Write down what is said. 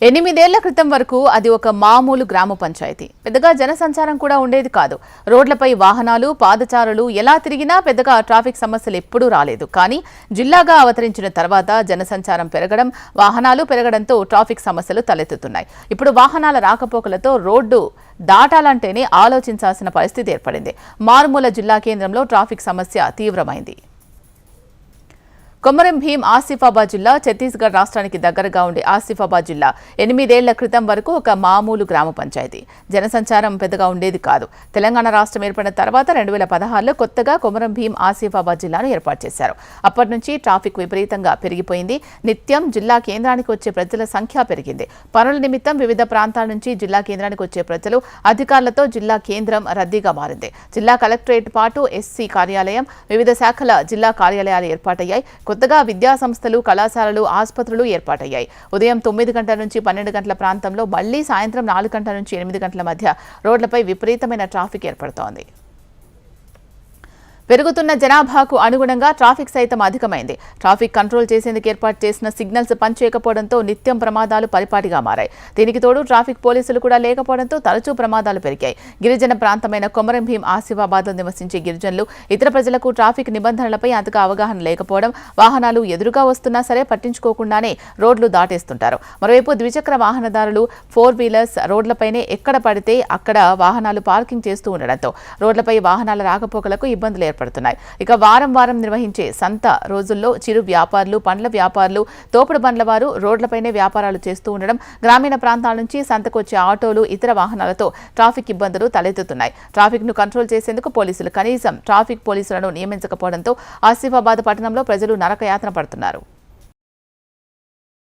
8 ఏళ్ల క్రితం వరకు అది ఒక మామూలు గ్రామ పంచాయతీ. పెద్దగా జనసంచారం కూడా ఉండేది కాదు. రోడ్లపై వాహనాలు, పాదచారులు ఎలా తిరిగినా పెద్దగా ట్రాఫిక్ సమస్యలు ఎప్పుడూ రాలేదు. కానీ జిల్లాగా అవతరించిన తర్వాత జనసంచారం పెరగడం, వాహనాలు పెరగడంతో ట్రాఫిక్ సమస్యలు తలెత్తుతున్నాయి. ఇప్పుడు వాహనాల రాకపోకలతో రోడ్డు దాటాలంటేనే ఆలోచించాల్సిన పరిస్థితి ఏర్పడింది. మారుమూల జిల్లా కేంద్రంలో ట్రాఫిక్ సమస్య తీవ్రమైంది. కొమరం భీం ఆసిఫాబాద్ జిల్లా ఛత్తీస్గఢ్ రాష్ట్రానికి దగ్గరగా ఉండే ఆసిఫాబాద్ జిల్లా 8 ఏళ్ల క్రితం వరకు ఒక మామూలు గ్రామ పంచాయతీ. జనసంచారం పెద్దగా ఉండేది కాదు. తెలంగాణ రాష్ట్రం ఏర్పడిన తర్వాత 2016లో కొత్తగా కొమరం భీం ఆసిఫాబాద్ జిల్లాను ఏర్పాటు చేశారు. అప్పటి నుంచి ట్రాఫిక్ విపరీతంగా పెరిగిపోయింది. నిత్యం జిల్లా కేంద్రానికి వచ్చే ప్రజల సంఖ్య పెరిగింది. పనుల నిమిత్తం వివిధ ప్రాంతాల నుంచి జిల్లా కేంద్రానికి వచ్చే ప్రజలు, అధికారులతో జిల్లా కేంద్రం రద్దీగా మారింది. జిల్లా కలెక్టరేట్ పాటు ఎస్సీ కార్యాలయం, వివిధ శాఖల జిల్లా కార్యాలయాలు ఏర్పాటయ్యాయి. కొత్తగా విద్యా సంస్థలు, కళాశాలలు, ఆసుపత్రులు ఏర్పాటయ్యాయి. ఉదయం 9 గంటల నుంచి 12 గంటల ప్రాంతంలో మళ్లీ సాయంత్రం 4 గంటల నుంచి 8 గంటల మధ్య రోడ్లపై విపరీతమైన ట్రాఫిక్ ఏర్పడుతోంది. పెరుగుతున్న జనాభాకు అనుగుణంగా ట్రాఫిక్ సైతం అధికమైంది. ట్రాఫిక్ కంట్రోల్ చేసేందుకు ఏర్పాటు చేసిన సిగ్నల్స్ పనిచేయకపోవడంతో నిత్యం ప్రమాదాలు పరిపాటిగా మారాయి. దీనికి తోడు ట్రాఫిక్ పోలీసులు కూడా లేకపోవడంతో తరచూ ప్రమాదాలు పెరిగాయి. గిరిజన ప్రాంతమైన కొమరం భీం ఆసిఫాబాద్లో నివసించే గిరిజనులు, ఇతర ప్రజలకు ట్రాఫిక్ నిబంధనలపై అంతగా అవగాహన లేకపోవడం, వాహనాలు ఎదురుగా వస్తున్నా సరే పట్టించుకోకుండానే రోడ్లు దాటేస్తుంటారు. మరోవైపు ద్విచక్ర వాహనదారులు, 4 వీలర్స్ రోడ్లపైనే ఎక్కడ పడితే అక్కడ వాహనాలు పార్కింగ్ చేస్తూ ఉండడంతో రోడ్లపై వాహనాల రాకపోకలకు ఇబ్బందులు ఏర్పడుతున్నాయి. ఇక వారం నిర్వహించే సంత రోజుల్లో చిరు వ్యాపారులు, పండ్ల వ్యాపారులు, తోపుడు బండ్ల వారు రోడ్లపైనే వ్యాపారాలు చేస్తూ ఉండడం, గ్రామీణ ప్రాంతాల నుంచి సంతకు వచ్చే ఆటోలు, ఇతర వాహనాలతో ట్రాఫిక్ ఇబ్బందులు తలెత్తుతున్నాయి. ట్రాఫిక్ ను కంట్రోల్ చేసేందుకు పోలీసులు కనీసం ట్రాఫిక్ పోలీసులను నియమించకపోవడంతో ఆసిఫాబాద్ పట్టణంలో ప్రజలు నరకయాతన పడుతున్నారు.